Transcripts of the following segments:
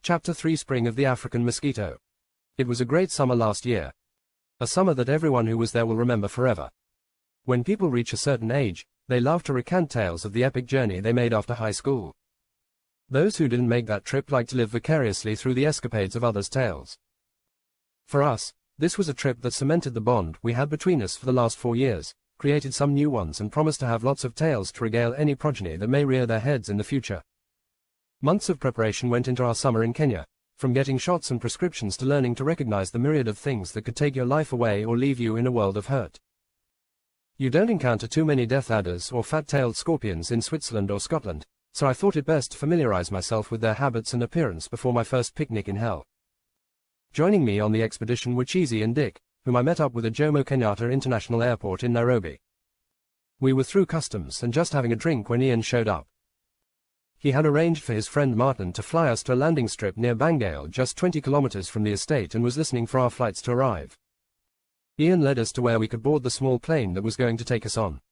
Chapter 3 Spring of the African Mosquito. It was a great summer last year. A summer that everyone who was there will remember forever. When people reach a certain age, they love to recount tales of the epic journey they made after high school. Those who didn't make that trip like to live vicariously through the escapades of others' tales. For us, this was a trip that cemented the bond we had between us for the last 4 years, created some new ones and promised to have lots of tales to regale any progeny that may rear their heads in the future. Months of preparation went into our summer in Kenya, from getting shots and prescriptions to learning to recognize the myriad of things that could take your life away or leave you in a world of hurt. You don't encounter too many death adders or fat-tailed scorpions in Switzerland or Scotland, so I thought it best to familiarize myself with their habits and appearance before my first picnic in hell. Joining me on the expedition were Cheesy and Dick, whom I met up with at Jomo Kenyatta International Airport in Nairobi. We were through customs and just having a drink when Ian showed up. He had arranged for his friend Martin to fly us to a landing strip near Bangale, just 20 kilometers from the estate, and was listening for our flights to arrive. Ian led us to where we could board the small plane that was going to take us on.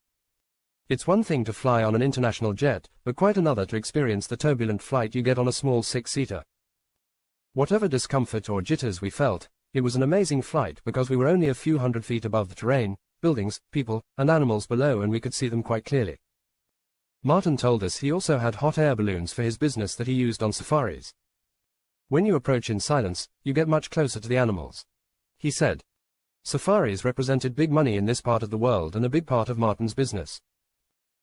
It's one thing to fly on an international jet, but quite another to experience the turbulent flight you get on a small six-seater. Whatever discomfort or jitters we felt, it was an amazing flight because we were only a few hundred feet above the terrain, buildings, people, and animals below, and we could see them quite clearly. Martin told us he also had hot air balloons for his business that he used on safaris. When you approach in silence, you get much closer to the animals. He said. Safaris represented big money in this part of the world and a big part of Martin's business.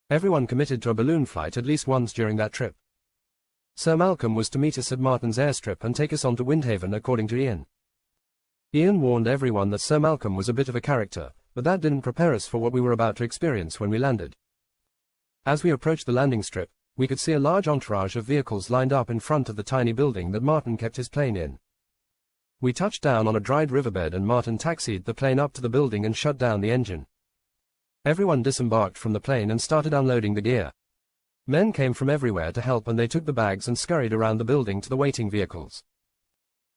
Everyone committed to a balloon flight at least once during that trip. Sir Malcolm was to meet us at Martin's airstrip and take us on to Windhaven, according to Ian. Ian warned everyone that Sir Malcolm was a bit of a character, but that didn't prepare us for what we were about to experience when we landed. As we approached the landing strip, we could see a large entourage of vehicles lined up in front of the tiny building that Martin kept his plane in. We touched down on a dried riverbed and Martin taxied the plane up to the building and shut down the engine. Everyone disembarked from the plane and started unloading the gear. Men came from everywhere to help and they took the bags and scurried around the building to the waiting vehicles.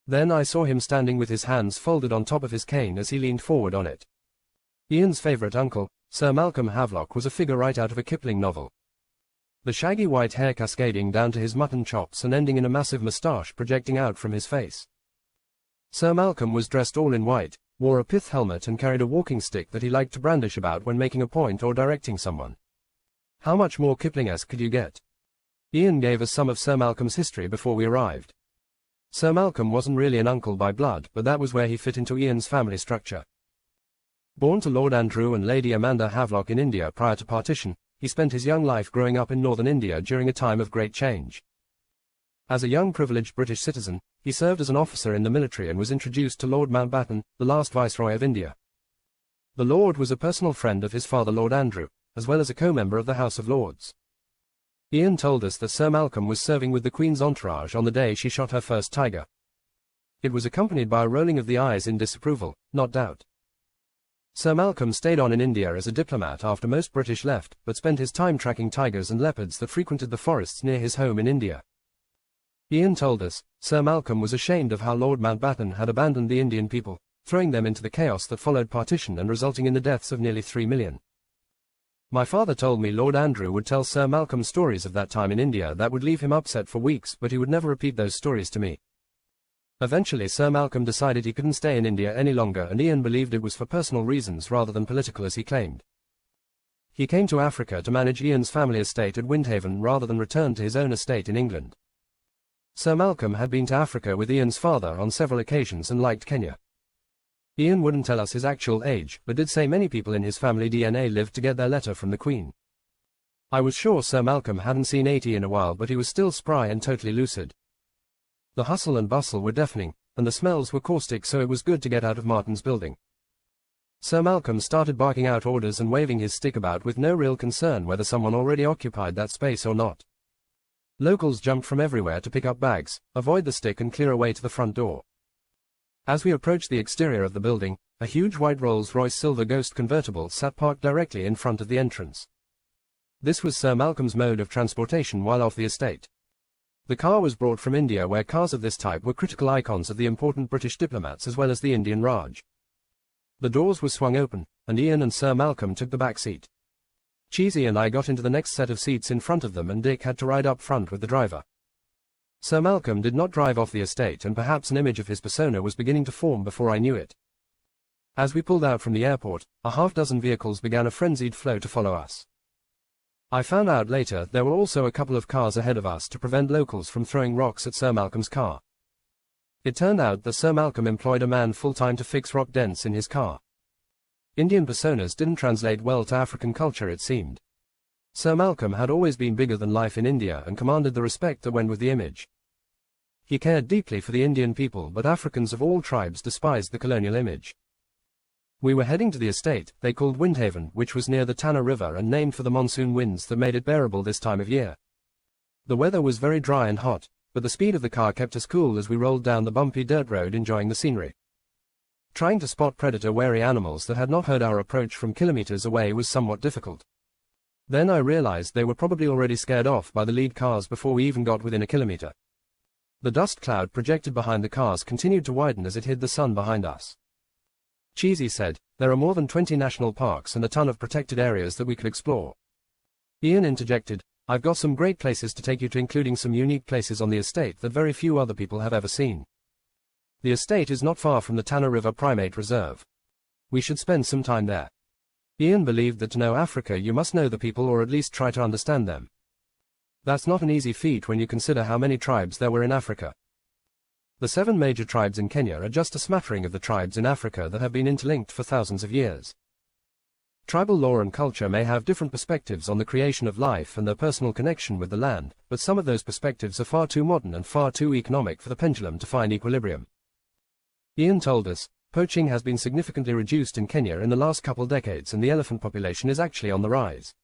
Then I saw him standing with his hands folded on top of his cane as he leaned forward on it. Ian's favorite uncle, Sir Malcolm Havelock, was a figure right out of a Kipling novel. The shaggy white hair cascading down to his mutton chops and ending in a massive moustache projecting out from his face. Sir Malcolm was dressed all in white, wore a pith helmet and carried a walking stick that he liked to brandish about when making a point or directing someone. How much more Kipling-esque could you get? Ian gave us some of Sir Malcolm's history before we arrived. Sir Malcolm wasn't really an uncle by blood, but that was where he fit into Ian's family structure. Born to Lord Andrew and Lady Amanda Havelock in India prior to partition, he spent his young life growing up in northern India during a time of great change. As a young privileged British citizen, he served as an officer in the military and was introduced to Lord Mountbatten, the last Viceroy of India. The Lord was a personal friend of his father Lord Andrew, as well as a co-member of the House of Lords. Ian told us that Sir Malcolm was serving with the Queen's entourage on the day she shot her first tiger. It was accompanied by a rolling of the eyes in disapproval, not doubt. Sir Malcolm stayed on in India as a diplomat after most British left, but spent his time tracking tigers and leopards that frequented the forests near his home in India. Ian told us, Sir Malcolm was ashamed of how Lord Mountbatten had abandoned the Indian people, throwing them into the chaos that followed partition and resulting in the deaths of nearly 3 million. My father told me Lord Andrew would tell Sir Malcolm stories of that time in India that would leave him upset for weeks, but he would never repeat those stories to me. Eventually Sir Malcolm decided he couldn't stay in India any longer, and Ian believed it was for personal reasons rather than political as he claimed. He came to Africa to manage Ian's family estate at Windhaven rather than return to his own estate in England. Sir Malcolm had been to Africa with Ian's father on several occasions and liked Kenya. Ian wouldn't tell us his actual age, but did say many people in his family DNA lived to get their letter from the Queen. I was sure Sir Malcolm hadn't seen 80 in a while, but he was still spry and totally lucid. The hustle and bustle were deafening, and the smells were caustic, so it was good to get out of Martin's building. Sir Malcolm started barking out orders and waving his stick about with no real concern whether someone already occupied that space or not. Locals jumped from everywhere to pick up bags, avoid the stick and clear away to the front door. As we approached the exterior of the building, a huge white Rolls-Royce Silver Ghost convertible sat parked directly in front of the entrance. This was Sir Malcolm's mode of transportation while off the estate. The car was brought from India, where cars of this type were critical icons of the important British diplomats as well as the Indian Raj. The doors were swung open, and Ian and Sir Malcolm took the back seat. Cheesy and I got into the next set of seats in front of them, and Dick had to ride up front with the driver. Sir Malcolm did not drive off the estate, and perhaps an image of his persona was beginning to form before I knew it. As we pulled out from the airport, a half-dozen vehicles began a frenzied flow to follow us. I found out later there were also a couple of cars ahead of us to prevent locals from throwing rocks at Sir Malcolm's car. It turned out that Sir Malcolm employed a man full-time to fix rock dents in his car. Indian personas didn't translate well to African culture, it seemed. Sir Malcolm had always been bigger than life in India and commanded the respect that went with the image. He cared deeply for the Indian people, but Africans of all tribes despised the colonial image. We were heading to the estate they called Windhaven, which was near the Tanna River and named for the monsoon winds that made it bearable this time of year. The weather was very dry and hot, but the speed of the car kept us cool as we rolled down the bumpy dirt road enjoying the scenery. Trying to spot predator-wary animals that had not heard our approach from kilometers away was somewhat difficult. Then I realized they were probably already scared off by the lead cars before we even got within a kilometer. The dust cloud projected behind the cars continued to widen as it hid the sun behind us. Cheesy said, "There are more than 20 national parks and a ton of protected areas that we could explore." Ian interjected, "I've got some great places to take you to, including some unique places on the estate that very few other people have ever seen. The estate is not far from the Tanna River Primate Reserve. We should spend some time there." Ian believed that to know Africa you must know the people, or at least try to understand them. That's not an easy feat when you consider how many tribes there were in Africa. The 7 major tribes in Kenya are just a smattering of the tribes in Africa that have been interlinked for thousands of years. Tribal lore and culture may have different perspectives on the creation of life and their personal connection with the land, but some of those perspectives are far too modern and far too economic for the pendulum to find equilibrium. Ian told us, poaching has been significantly reduced in Kenya in the last couple decades and the elephant population is actually on the rise.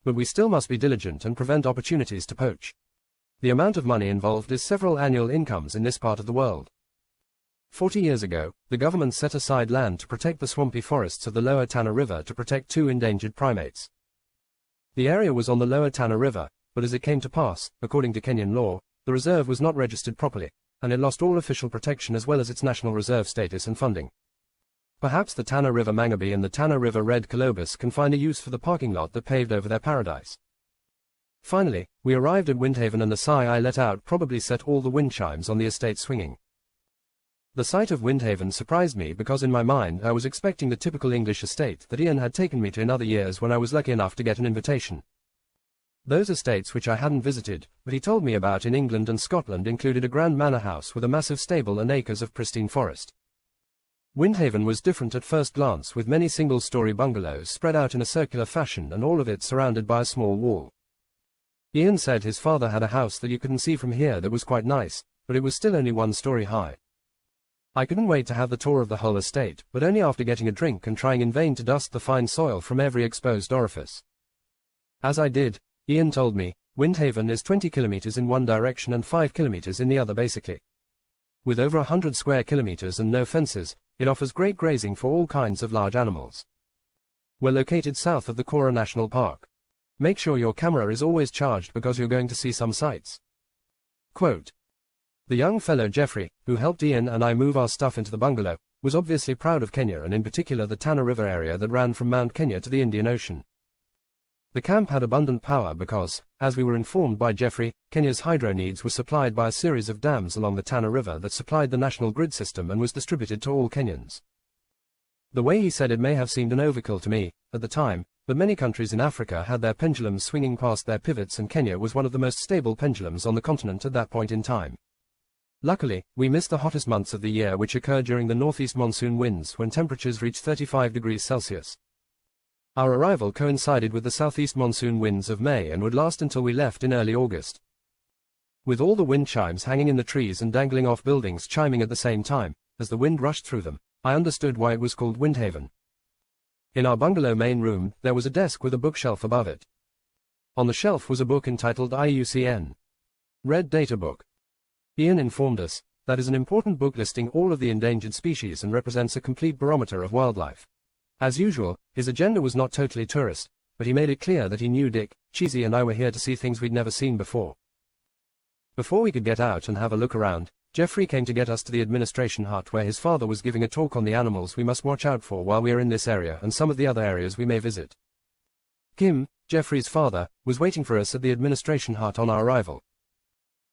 But we still must be diligent and prevent opportunities to poach. The amount of money involved is several annual incomes in this part of the world. 40 years ago, the government set aside land to protect the swampy forests of the lower Tanna River to protect 2 endangered primates. The area was on the lower Tanna River, but as it came to pass, according to Kenyan law, the reserve was not registered properly, and it lost all official protection as well as its national reserve status and funding. Perhaps the Tanna River mangabe and the Tanna River red colobus can find a use for the parking lot that paved over their paradise. Finally, we arrived at Windhaven and the sigh I let out probably set all the wind chimes on the estate swinging. The sight of Windhaven surprised me because in my mind I was expecting the typical English estate that Ian had taken me to in other years when I was lucky enough to get an invitation. Those estates which I hadn't visited, but he told me about in England and Scotland, included a grand manor house with a massive stable and acres of pristine forest. Windhaven was different at first glance, with many single-story bungalows spread out in a circular fashion and all of it surrounded by a small wall. Ian said his father had a house that you couldn't see from here that was quite nice, but it was still only 1 story high. I couldn't wait to have the tour of the whole estate, but only after getting a drink and trying in vain to dust the fine soil from every exposed orifice. As I did, Ian told me, Windhaven is 20 kilometers in one direction and 5 kilometers in the other basically. With over 100 square kilometers and no fences, it offers great grazing for all kinds of large animals. We're located south of the Kora National Park. Make sure your camera is always charged because you're going to see some sights. Quote. The young fellow Jeffrey, who helped Ian and I move our stuff into the bungalow, was obviously proud of Kenya and in particular the Tanna River area that ran from Mount Kenya to the Indian Ocean. The camp had abundant power because, as we were informed by Jeffrey, Kenya's hydro needs were supplied by a series of dams along the Tanna River that supplied the national grid system and was distributed to all Kenyans. The way he said it may have seemed an overkill to me, at the time, but many countries in Africa had their pendulums swinging past their pivots and Kenya was one of the most stable pendulums on the continent at that point in time. Luckily, we missed the hottest months of the year, which occurred during the northeast monsoon winds when temperatures reached 35 degrees Celsius. Our arrival coincided with the southeast monsoon winds of May and would last until we left in early August. With all the wind chimes hanging in the trees and dangling off buildings chiming at the same time, as the wind rushed through them, I understood why it was called Windhaven. In our bungalow main room, there was a desk with a bookshelf above it. On the shelf was a book entitled IUCN Red Data Book. Ian informed us, that is an important book listing all of the endangered species and represents a complete barometer of wildlife. As usual, his agenda was not totally tourist, but he made it clear that he knew Dick, Cheesy and I were here to see things we'd never seen before. Before we could get out and have a look around, Jeffrey came to get us to the administration hut where his father was giving a talk on the animals we must watch out for while we are in this area and some of the other areas we may visit. Kim, Jeffrey's father, was waiting for us at the administration hut on our arrival.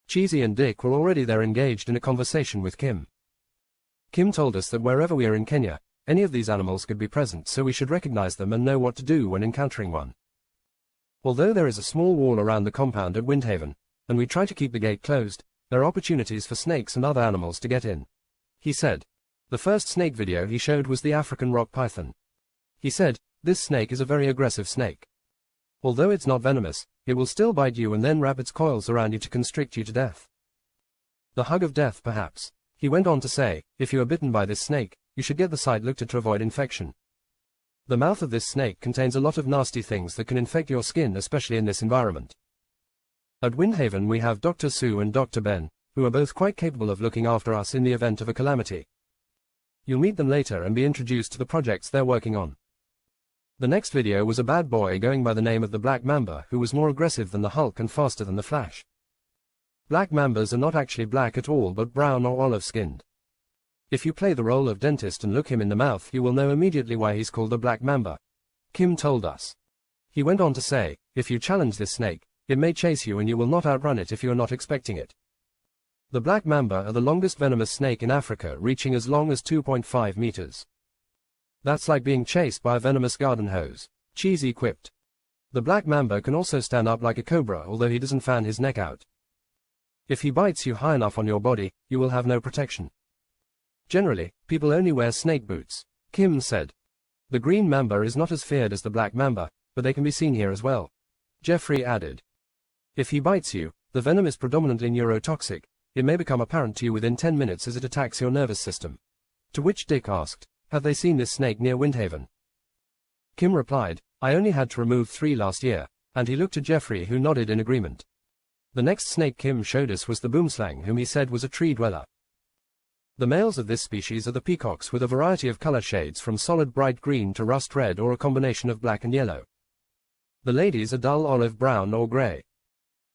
Cheesy and Dick were already there engaged in a conversation with Kim. Kim told us that wherever we are in Kenya, any of these animals could be present, so we should recognize them and know what to do when encountering one. Although there is a small wall around the compound at Windhaven, and we try to keep the gate closed, there are opportunities for snakes and other animals to get in. He said. The first snake video he showed was the African rock python. He said, this snake is a very aggressive snake. Although it's not venomous, it will still bite you and then wrap its coils around you to constrict you to death. The hug of death, perhaps. He went on to say, if you are bitten by this snake, you should get the site looked at to avoid infection. The mouth of this snake contains a lot of nasty things that can infect your skin, especially in this environment. At Windhaven we have Dr. Sue and Dr. Ben, who are both quite capable of looking after us in the event of a calamity. You'll meet them later and be introduced to the projects they're working on. The next video was a bad boy going by the name of the Black Mamba, who was more aggressive than the Hulk and faster than the Flash. Black Mambas are not actually black at all but brown or olive-skinned. If you play the role of dentist and look him in the mouth, you will know immediately why he's called the Black Mamba. Kim told us. He went on to say, if you challenge this snake, it may chase you and you will not outrun it if you are not expecting it. The Black Mamba are the longest venomous snake in Africa, reaching as long as 2.5 meters. That's like being chased by a venomous garden hose, Cheesy quipped. The Black Mamba can also stand up like a cobra, although he doesn't fan his neck out. If he bites you high enough on your body, you will have no protection. Generally, people only wear snake boots, Kim said. The green mamba is not as feared as the black mamba, but they can be seen here as well. Jeffrey added. If he bites you, the venom is predominantly neurotoxic. It may become apparent to you within 10 minutes as it attacks your nervous system. To which Dick asked, have they seen this snake near Windhaven? Kim replied, I only had to remove 3 last year, and he looked at Jeffrey, who nodded in agreement. The next snake Kim showed us was the boomslang, whom he said was a tree dweller. The males of this species are the peacocks, with a variety of color shades from solid bright green to rust red or a combination of black and yellow. The ladies are dull olive brown or gray.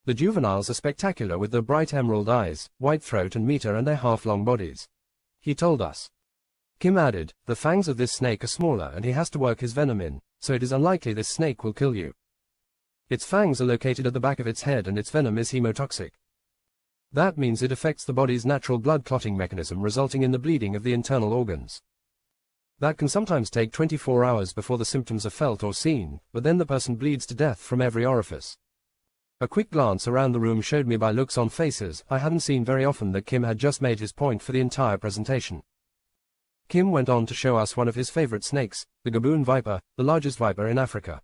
The juveniles are spectacular with their bright emerald eyes, white throat and meter and their half-long bodies. He told us. Kim added, the fangs of this snake are smaller and he has to work his venom in, so it is unlikely this snake will kill you. Its fangs are located at the back of its head and its venom is hemotoxic. That means it affects the body's natural blood clotting mechanism, resulting in the bleeding of the internal organs. That can sometimes take 24 hours before the symptoms are felt or seen, but then the person bleeds to death from every orifice. A quick glance around the room showed me by looks on faces I hadn't seen very often that Kim had just made his point for the entire presentation. Kim went on to show us one of his favorite snakes, the Gaboon viper, the largest viper in Africa.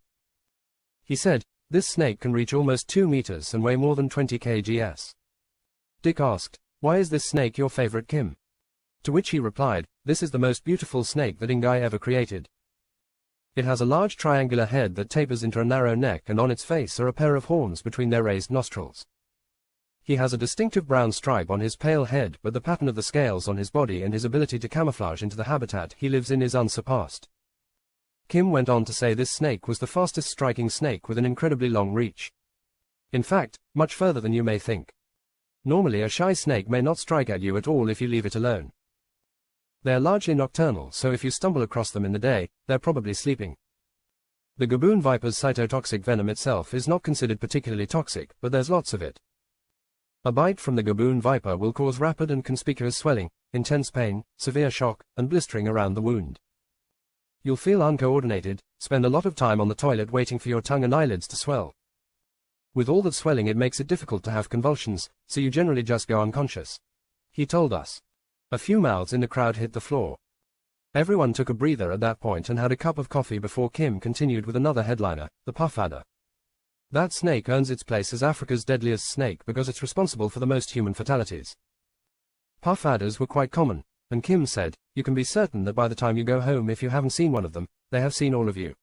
He said, this snake can reach almost 2 meters and weigh more than 20 kgs. Dick asked, why is this snake your favorite, Kim? To which he replied, this is the most beautiful snake that Ngai ever created. It has a large triangular head that tapers into a narrow neck, and on its face are a pair of horns between their raised nostrils. He has a distinctive brown stripe on his pale head, but the pattern of the scales on his body and his ability to camouflage into the habitat he lives in is unsurpassed. Kim went on to say this snake was the fastest striking snake with an incredibly long reach. In fact, much further than you may think. Normally a shy snake may not strike at you at all if you leave it alone. They are largely nocturnal, so if you stumble across them in the day, they're probably sleeping. The Gaboon viper's cytotoxic venom itself is not considered particularly toxic, but there's lots of it. A bite from the Gaboon viper will cause rapid and conspicuous swelling, intense pain, severe shock, and blistering around the wound. You'll feel uncoordinated, spend a lot of time on the toilet waiting for your tongue and eyelids to swell. With all that swelling it makes it difficult to have convulsions, so you generally just go unconscious. He told us. A few mouths in the crowd hit the floor. Everyone took a breather at that point and had a cup of coffee before Kim continued with another headliner, the puff adder. That snake earns its place as Africa's deadliest snake because it's responsible for the most human fatalities. Puff adders were quite common, and Kim said, you can be certain that by the time you go home, if you haven't seen one of them, they have seen all of you.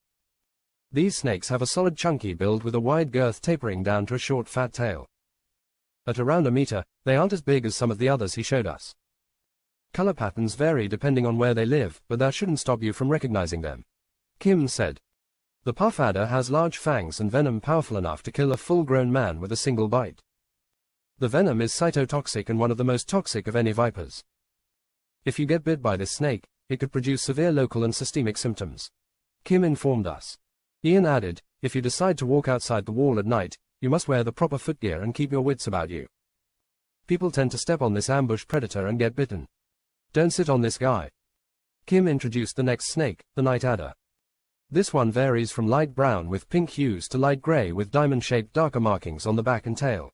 These snakes have a solid chunky build with a wide girth tapering down to a short fat tail. At around a meter, they aren't as big as some of the others he showed us. Color patterns vary depending on where they live, but that shouldn't stop you from recognizing them. Kim said. The puff adder has large fangs and venom powerful enough to kill a full-grown man with a single bite. The venom is cytotoxic and one of the most toxic of any vipers. If you get bit by this snake, it could produce severe local and systemic symptoms. Kim informed us. Ian added, if you decide to walk outside the wall at night, you must wear the proper footgear and keep your wits about you. People tend to step on this ambush predator and get bitten. Don't sit on this guy. Kim introduced the next snake, the night adder. This one varies from light brown with pink hues to light gray with diamond-shaped darker markings on the back and tail.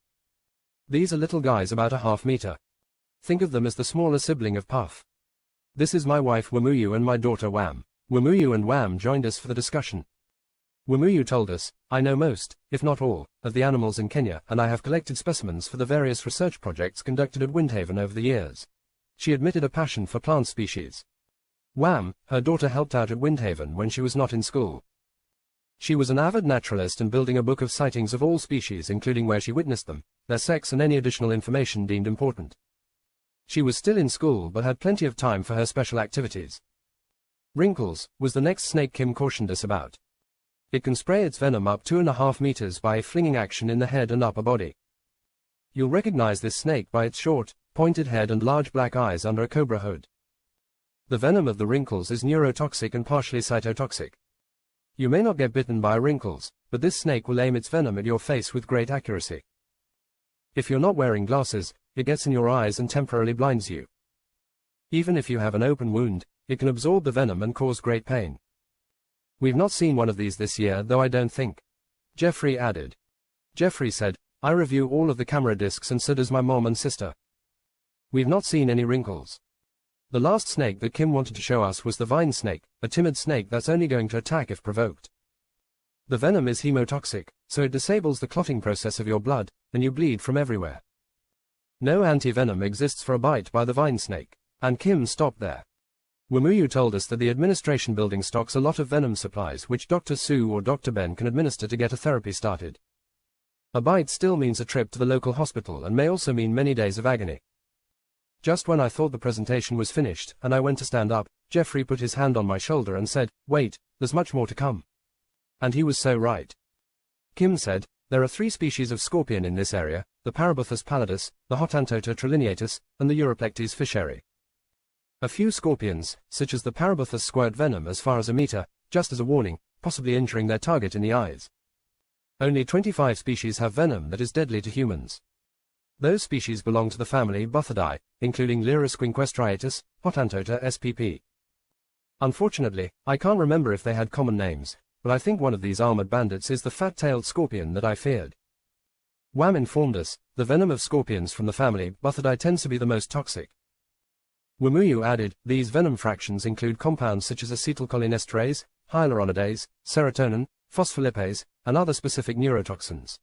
These are little guys about a half-meter. Think of them as the smaller sibling of Puff. This is my wife Wamuyu and my daughter Wham. Wamuyu and Wham joined us for the discussion. Wamuyu told us, I know most, if not all, of the animals in Kenya, and I have collected specimens for the various research projects conducted at Windhaven over the years. She admitted a passion for plant species. Wham, her daughter, helped out at Windhaven when she was not in school. She was an avid naturalist and building a book of sightings of all species, including where she witnessed them, their sex and any additional information deemed important. She was still in school but had plenty of time for her special activities. Wrinkles was the next snake Kim cautioned us about. It can spray its venom up 2.5 meters by a flinging action in the head and upper body. You'll recognize this snake by its short, pointed head and large black eyes under a cobra hood. The venom of the wrinkles is neurotoxic and partially cytotoxic. You may not get bitten by wrinkles, but this snake will aim its venom at your face with great accuracy. If you're not wearing glasses, it gets in your eyes and temporarily blinds you. Even if you have an open wound, it can absorb the venom and cause great pain. We've not seen one of these this year, though I don't think. Jeffrey added. Jeffrey said, I review all of the camera discs and so does my mom and sister. We've not seen any wrinkles. The last snake that Kim wanted to show us was the vine snake, a timid snake that's only going to attack if provoked. The venom is hemotoxic, so it disables the clotting process of your blood, and you bleed from everywhere. No anti-venom exists for a bite by the vine snake, and Kim stopped there. Wamuyu told us that the administration building stocks a lot of venom supplies which Dr. Sue or Dr. Ben can administer to get a therapy started. A bite still means a trip to the local hospital and may also mean many days of agony. Just when I thought the presentation was finished and I went to stand up, Jeffrey put his hand on my shoulder and said, wait, there's much more to come. And he was so right. Kim said, there are 3 species of scorpion in this area, the Parabuthus pallidus, the Hotantota trilineatus, and the Europlectes fischeri. A few scorpions, such as the Parabuthus, squirt venom as far as a meter, just as a warning, possibly injuring their target in the eyes. Only 25 species have venom that is deadly to humans. Those species belong to the family Buthidae, including Lyrus quinquestriatus, Hotantota spp. Unfortunately, I can't remember if they had common names, but I think one of these armored bandits is the fat-tailed scorpion that I feared. Wham informed us, the venom of scorpions from the family Buthidae tends to be the most toxic. Wamuyu added, these venom fractions include compounds such as acetylcholinesterase, hyaluronidase, serotonin, phospholipase, and other specific neurotoxins.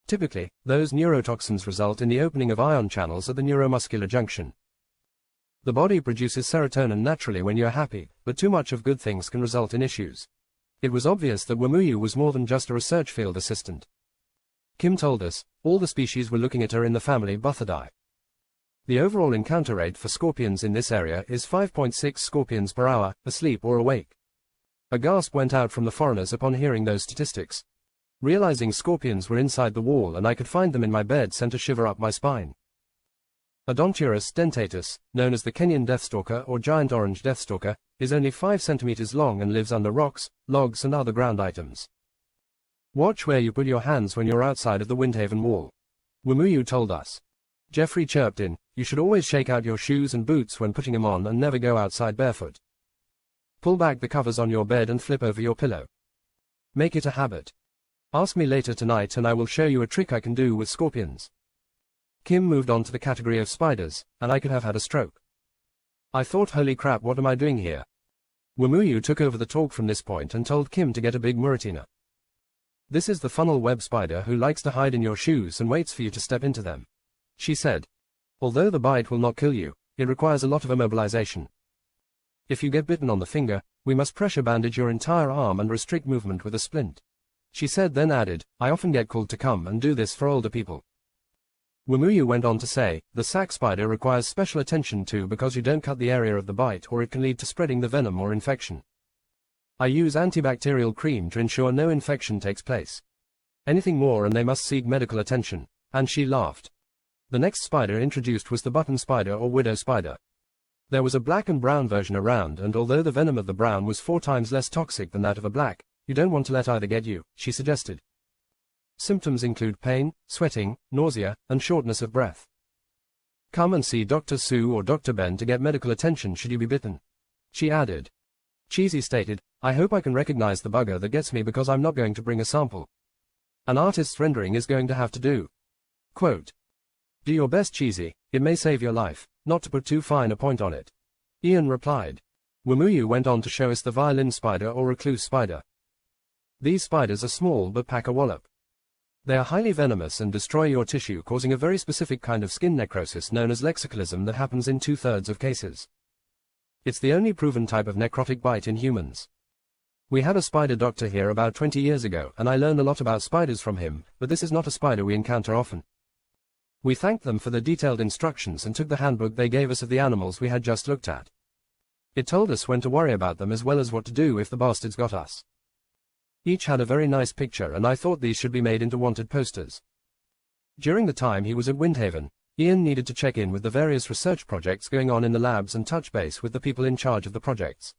Typically, those neurotoxins result in the opening of ion channels at the neuromuscular junction. The body produces serotonin naturally when you're happy, but too much of good things can result in issues. It was obvious that Wamuyu was more than just a research field assistant. Kim told us, all the species were looking at her in the family Buthidae. The overall encounter rate for scorpions in this area is 5.6 scorpions per hour, asleep or awake. A gasp went out from the foreigners upon hearing those statistics. Realizing scorpions were inside the wall and I could find them in my bed sent a shiver up my spine. Odonturus dentatus, known as the Kenyan deathstalker or giant orange deathstalker, is only 5 centimeters long and lives under rocks, logs and other ground items. Watch where you put your hands when you're outside of the Windhaven wall. Wamuyu told us. Jeffrey chirped in, you should always shake out your shoes and boots when putting them on and never go outside barefoot. Pull back the covers on your bed and flip over your pillow. Make it a habit. Ask me later tonight and I will show you a trick I can do with scorpions. Kim moved on to the category of spiders, and I could have had a stroke. I thought, holy crap, what am I doing here? Wamuyu took over the talk from this point and told Kim to get a big Muratina. This is the funnel web spider who likes to hide in your shoes and waits for you to step into them. She said. Although the bite will not kill you, it requires a lot of immobilization. If you get bitten on the finger, we must pressure bandage your entire arm and restrict movement with a splint. She said, then added, I often get called to come and do this for older people. Wamuyu went on to say, the sac spider requires special attention too because you don't cut the area of the bite or it can lead to spreading the venom or infection. I use antibacterial cream to ensure no infection takes place. Anything more and they must seek medical attention, and she laughed. The next spider introduced was the button spider or widow spider. There was a black and brown version around, and although the venom of the brown was 4 times less toxic than that of a black, you don't want to let either get you, she suggested. Symptoms include pain, sweating, nausea, and shortness of breath. Come and see Dr. Sue or Dr. Ben to get medical attention should you be bitten. She added. Cheesy stated, I hope I can recognize the bugger that gets me because I'm not going to bring a sample. An artist's rendering is going to have to do. Quote. Do your best, Cheesy, it may save your life, not to put too fine a point on it. Ian replied. Wamuyu went on to show us the violin spider or recluse spider. These spiders are small but pack a wallop. They are highly venomous and destroy your tissue, causing a very specific kind of skin necrosis known as lexicalism that happens in 2/3 of cases. It's the only proven type of necrotic bite in humans. We had a spider doctor here about 20 years ago, and I learned a lot about spiders from him, but this is not a spider we encounter often. We thanked them for the detailed instructions and took the handbook they gave us of the animals we had just looked at. It told us when to worry about them as well as what to do if the bastards got us. Each had a very nice picture, and I thought these should be made into wanted posters. During the time he was at Windhaven, Ian needed to check in with the various research projects going on in the labs and touch base with the people in charge of the projects.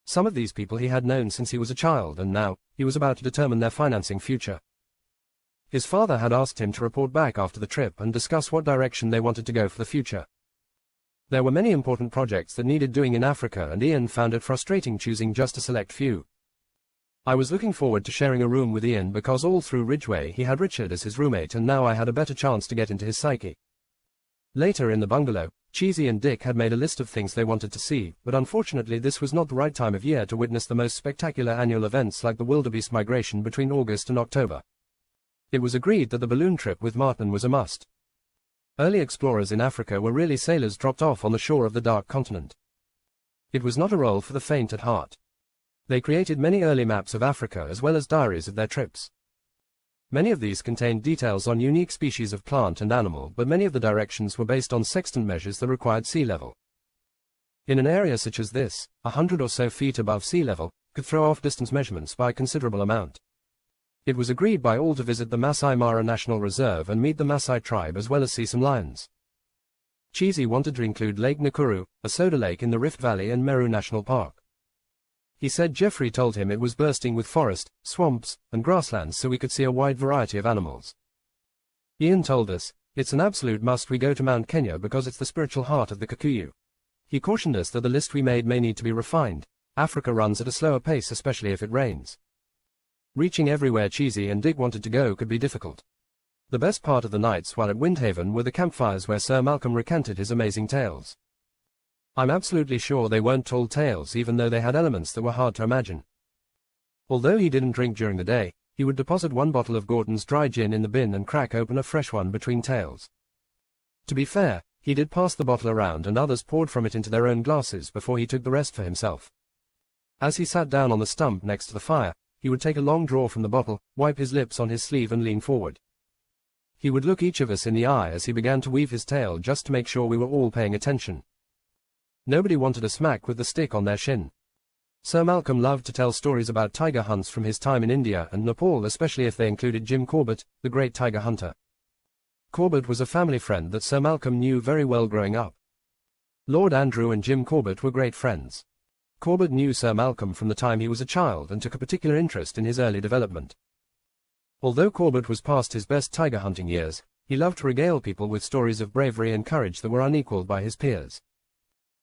Some of these people he had known since he was a child, and now, he was about to determine their financing future. His father had asked him to report back after the trip and discuss what direction they wanted to go for the future. There were many important projects that needed doing in Africa, and Ian found it frustrating choosing just a select few. I was looking forward to sharing a room with Ian because all through Ridgeway he had Richard as his roommate, and now I had a better chance to get into his psyche. Later in the bungalow, Cheesy and Dick had made a list of things they wanted to see, but unfortunately this was not the right time of year to witness the most spectacular annual events like the wildebeest migration between August and October. It was agreed that the balloon trip with Martin was a must. Early explorers in Africa were really sailors dropped off on the shore of the Dark Continent. It was not a role for the faint at heart. They created many early maps of Africa as well as diaries of their trips. Many of these contained details on unique species of plant and animal, but many of the directions were based on sextant measures that required sea level. In an area such as this, 100 or so feet above sea level could throw off distance measurements by a considerable amount. It was agreed by all to visit the Masai Mara National Reserve and meet the Masai tribe as well as see some lions. Cheesy wanted to include Lake Nakuru, a soda lake in the Rift Valley, and Meru National Park. He said Jeffrey told him it was bursting with forest, swamps, and grasslands so we could see a wide variety of animals. Ian told us, it's an absolute must we go to Mount Kenya because it's the spiritual heart of the Kikuyu. He cautioned us that the list we made may need to be refined. Africa runs at a slower pace, especially if it rains. Reaching everywhere Cheesy and Dick wanted to go could be difficult. The best part of the nights while at Windhaven were the campfires where Sir Malcolm recanted his amazing tales. I'm absolutely sure they weren't tall tales, even though they had elements that were hard to imagine. Although he didn't drink during the day, he would deposit one bottle of Gordon's dry gin in the bin and crack open a fresh one between tales. To be fair, he did pass the bottle around and others poured from it into their own glasses before he took the rest for himself. As he sat down on the stump next to the fire, he would take a long draw from the bottle, wipe his lips on his sleeve and lean forward. He would look each of us in the eye as he began to weave his tale just to make sure we were all paying attention. Nobody wanted a smack with the stick on their shin. Sir Malcolm loved to tell stories about tiger hunts from his time in India and Nepal, especially if they included Jim Corbett, the great tiger hunter. Corbett was a family friend that Sir Malcolm knew very well growing up. Lord Andrew and Jim Corbett were great friends. Corbett knew Sir Malcolm from the time he was a child and took a particular interest in his early development. Although Corbett was past his best tiger hunting years, he loved to regale people with stories of bravery and courage that were unequaled by his peers.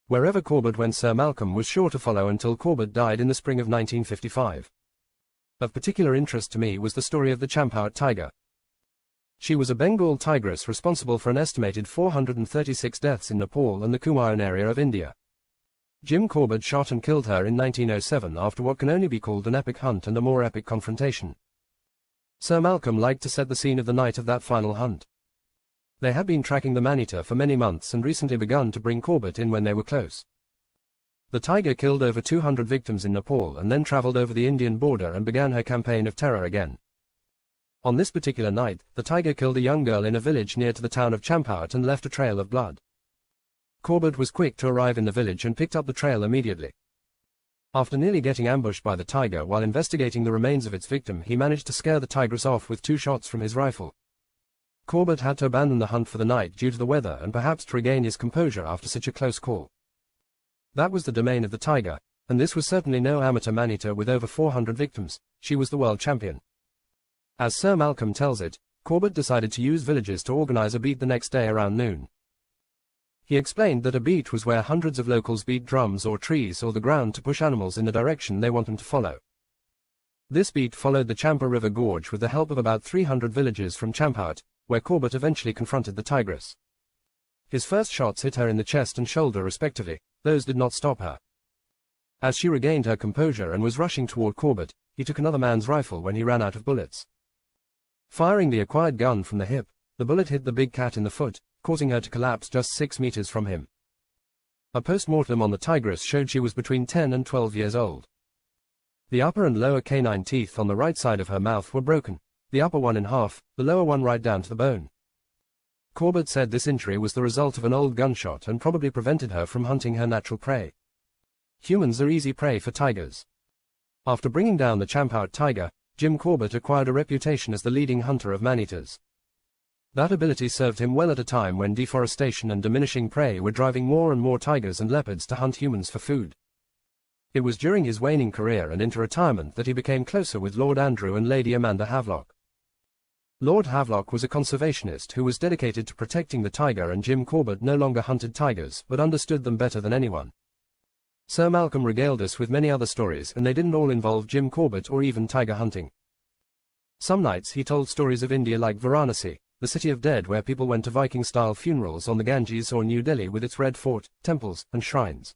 Wherever Corbett went, Sir Malcolm was sure to follow until Corbett died in the spring of 1955. Of particular interest to me was the story of the Champawat tiger. She was a Bengal tigress responsible for an estimated 436 deaths in Nepal and the Kumaon area of India. Jim Corbett shot and killed her in 1907 after what can only be called an epic hunt and a more epic confrontation. Sir Malcolm liked to set the scene of the night of that final hunt. They had been tracking the man-eater for many months and recently begun to bring Corbett in when they were close. The tiger killed over 200 victims in Nepal and then travelled over the Indian border and began her campaign of terror again. On this particular night, the tiger killed a young girl in a village near to the town of Champawat and left a trail of blood. Corbett was quick to arrive in the village and picked up the trail immediately. After nearly getting ambushed by the tiger while investigating the remains of its victim, he managed to scare the tigress off with 2 shots from his rifle. Corbett had to abandon the hunt for the night due to the weather and perhaps to regain his composure after such a close call. That was the domain of the tiger, and this was certainly no amateur man-eater with over 400 victims. She was the world champion. As Sir Malcolm tells it, Corbett decided to use villagers to organize a beat the next day around noon. He explained that a beat was where hundreds of locals beat drums or trees or the ground to push animals in the direction they want them to follow. This beat followed the Champa River Gorge with the help of about 300 villagers from Champawat, where Corbett eventually confronted the tigress. His first shots hit her in the chest and shoulder respectively. Those did not stop her. As she regained her composure and was rushing toward Corbett, he took another man's rifle when he ran out of bullets. Firing the acquired gun from the hip, the bullet hit the big cat in the foot, causing her to collapse just 6 meters from him. A post-mortem on the tigress showed she was between 10 and 12 years old. The upper and lower canine teeth on the right side of her mouth were broken, the upper one in half, the lower one right down to the bone. Corbett said this injury was the result of an old gunshot and probably prevented her from hunting her natural prey. Humans are easy prey for tigers. After bringing down the Champawat tiger, Jim Corbett acquired a reputation as the leading hunter of man-eaters. That ability served him well at a time when deforestation and diminishing prey were driving more and more tigers and leopards to hunt humans for food. It was during his waning career and into retirement that he became closer with Lord Andrew and Lady Amanda Havelock. Lord Havelock was a conservationist who was dedicated to protecting the tiger, and Jim Corbett no longer hunted tigers but understood them better than anyone. Sir Malcolm regaled us with many other stories, and they didn't all involve Jim Corbett or even tiger hunting. Some nights he told stories of India like Varanasi, the city of dead where people went to Viking-style funerals on the Ganges, or New Delhi with its red fort, temples, and shrines.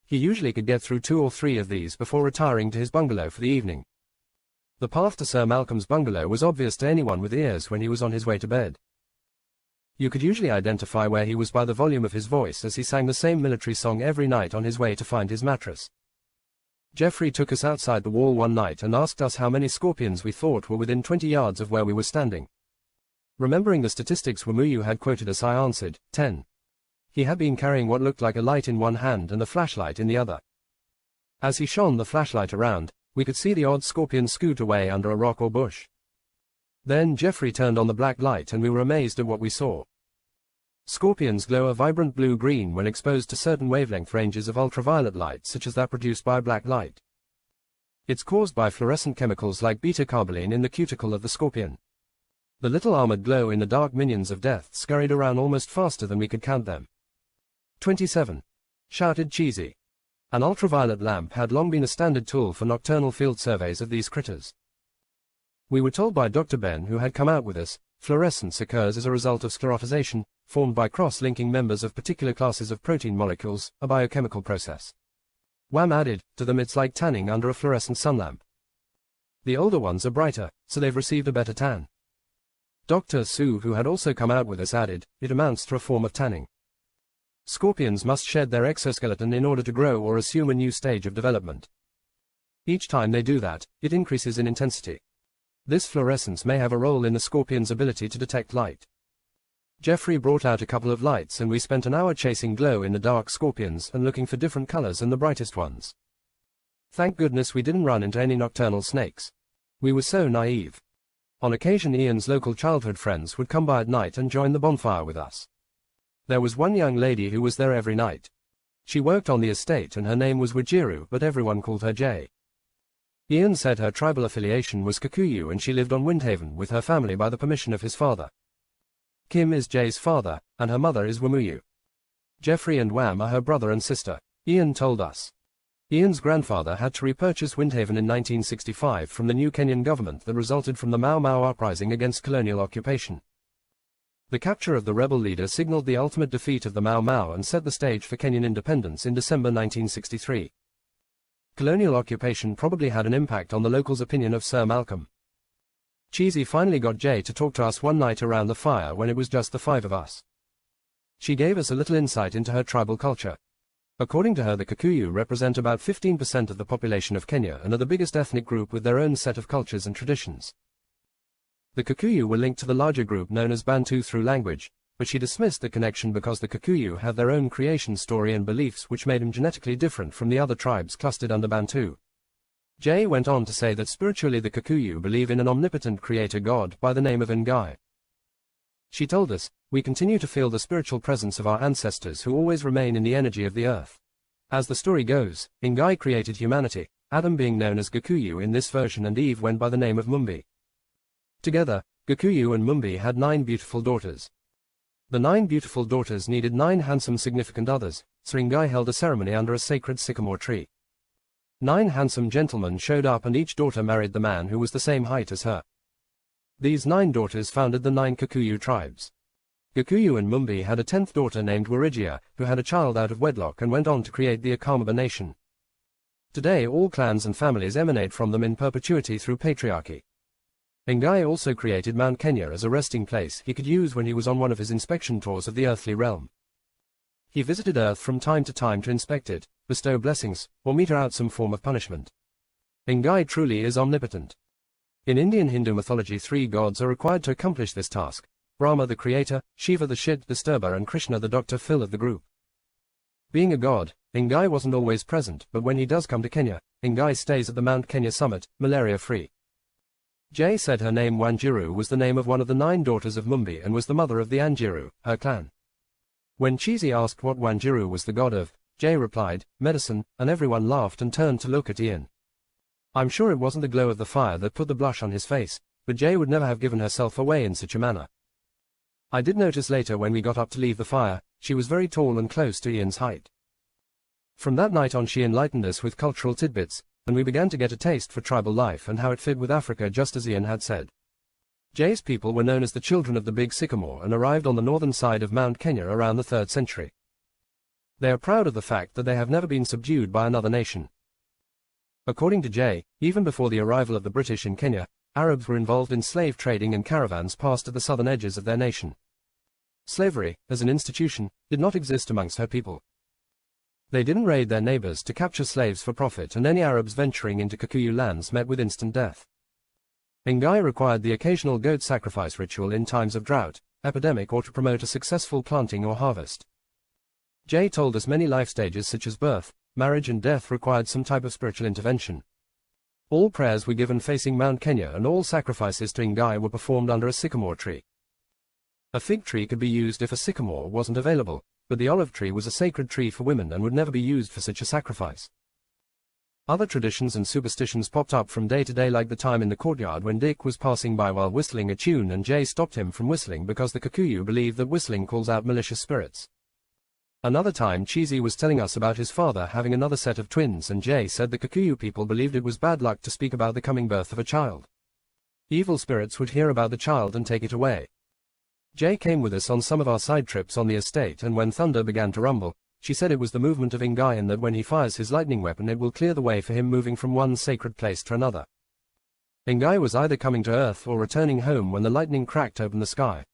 He usually could get through 2 or 3 of these before retiring to his bungalow for the evening. The path to Sir Malcolm's bungalow was obvious to anyone with ears when he was on his way to bed. You could usually identify where he was by the volume of his voice, as he sang the same military song every night on his way to find his mattress. Geoffrey took us outside the wall one night and asked us how many scorpions we thought were within 20 yards of where we were standing. Remembering the statistics Wamuyu had quoted us, I answered, 10. He had been carrying what looked like a light in one hand and a flashlight in the other. As he shone the flashlight around, we could see the odd scorpion scoot away under a rock or bush. Then Geoffrey turned on the black light and we were amazed at what we saw. Scorpions glow a vibrant blue-green when exposed to certain wavelength ranges of ultraviolet light, such as that produced by black light. It's caused by fluorescent chemicals like beta-carboline in the cuticle of the scorpion. The little armored glow-in-the-dark minions of death scurried around almost faster than we could count them. 27. Shouted Cheesy. An ultraviolet lamp had long been a standard tool for nocturnal field surveys of these critters. We were told by Dr. Ben, who had come out with us, fluorescence occurs as a result of sclerotization, formed by cross-linking members of particular classes of protein molecules, a biochemical process. Wham added, to them it's like tanning under a fluorescent sunlamp. The older ones are brighter, so they've received a better tan. Dr. Sue, who had also come out with us, added, it amounts to a form of tanning. Scorpions must shed their exoskeleton in order to grow or assume a new stage of development. Each time they do that, it increases in intensity. This fluorescence may have a role in the scorpion's ability to detect light. Geoffrey brought out a couple of lights and we spent an hour chasing glow-in-the-dark scorpions and looking for different colors and the brightest ones. Thank goodness we didn't run into any nocturnal snakes. We were so naive. On occasion Ian's local childhood friends would come by at night and join the bonfire with us. There was one young lady who was there every night. She worked on the estate and her name was Wajiru, but everyone called her Jay. Ian said her tribal affiliation was Kikuyu and she lived on Windhaven with her family by the permission of his father. Kim is Jay's father, and her mother is Wamuyu. Geoffrey and Wham are her brother and sister, Ian told us. Ian's grandfather had to repurchase Windhaven in 1965 from the new Kenyan government that resulted from the Mau Mau uprising against colonial occupation. The capture of the rebel leader signaled the ultimate defeat of the Mau Mau and set the stage for Kenyan independence in December 1963. Colonial occupation probably had an impact on the locals' opinion of Sir Malcolm. Cheesy finally got Jay to talk to us one night around the fire when it was just the 5 of us. She gave us a little insight into her tribal culture. According to her, the Kikuyu represent about 15% of the population of Kenya and are the biggest ethnic group with their own set of cultures and traditions. The Kikuyu were linked to the larger group known as Bantu through language, but she dismissed the connection because the Kikuyu have their own creation story and beliefs which made them genetically different from the other tribes clustered under Bantu. Jay went on to say that spiritually the Kikuyu believe in an omnipotent creator god by the name of Ngai. She told us, we continue to feel the spiritual presence of our ancestors who always remain in the energy of the earth. As the story goes, Ngai created humanity, Adam being known as Gikuyu in this version and Eve went by the name of Mumbi. Together, Gikuyu and Mumbi had 9 beautiful daughters. The 9 beautiful daughters needed 9 handsome significant others, so Ngai held a ceremony under a sacred sycamore tree. 9 handsome gentlemen showed up and each daughter married the man who was the same height as her. These 9 daughters founded the 9 Kikuyu tribes. Kikuyu and Mumbi had a 10th daughter named Warigia, who had a child out of wedlock and went on to create the Akamaba nation. Today all clans and families emanate from them in perpetuity through patriarchy. Ngai also created Mount Kenya as a resting place he could use when he was on one of his inspection tours of the earthly realm. He visited Earth from time to time to inspect it, bestow blessings, or meter out some form of punishment. Ngai truly is omnipotent. In Indian Hindu mythology 3 gods are required to accomplish this task: Brahma the creator, Shiva the shit disturber and Krishna the Dr. Phil of the group. Being a god, Ngai wasn't always present, but when he does come to Kenya, Ngai stays at the Mount Kenya summit, malaria-free. Jay said her name Wanjiru was the name of one of the 9 daughters of Mumbi and was the mother of the Anjiru, her clan. When Cheesy asked what Wanjiru was the god of, Jay replied, medicine, and everyone laughed and turned to look at Ian. I'm sure it wasn't the glow of the fire that put the blush on his face, but Jay would never have given herself away in such a manner. I did notice later when we got up to leave the fire, she was very tall and close to Ian's height. From that night on she enlightened us with cultural tidbits, and we began to get a taste for tribal life and how it fit with Africa just as Ian had said. Jay's people were known as the children of the Big Sycamore and arrived on the northern side of Mount Kenya around the 3rd century. They are proud of the fact that they have never been subdued by another nation. According to Jay, even before the arrival of the British in Kenya, Arabs were involved in slave trading and caravans passed at the southern edges of their nation. Slavery, as an institution, did not exist amongst her people. They didn't raid their neighbors to capture slaves for profit, and any Arabs venturing into Kikuyu lands met with instant death. Ngai required the occasional goat sacrifice ritual in times of drought, epidemic or to promote a successful planting or harvest. Jay told us many life stages such as birth, marriage and death required some type of spiritual intervention. All prayers were given facing Mount Kenya and all sacrifices to Ngai were performed under a sycamore tree. A fig tree could be used if a sycamore wasn't available, but the olive tree was a sacred tree for women and would never be used for such a sacrifice. Other traditions and superstitions popped up from day to day, like the time in the courtyard when Dick was passing by while whistling a tune and Jay stopped him from whistling because the Kikuyu believed that whistling calls out malicious spirits. Another time Cheesy was telling us about his father having another set of twins and Jay said the Kikuyu people believed it was bad luck to speak about the coming birth of a child. Evil spirits would hear about the child and take it away. Jay came with us on some of our side trips on the estate, and when thunder began to rumble, she said it was the movement of Ngai and that when he fires his lightning weapon it will clear the way for him moving from one sacred place to another. Ngai was either coming to Earth or returning home when the lightning cracked open the sky.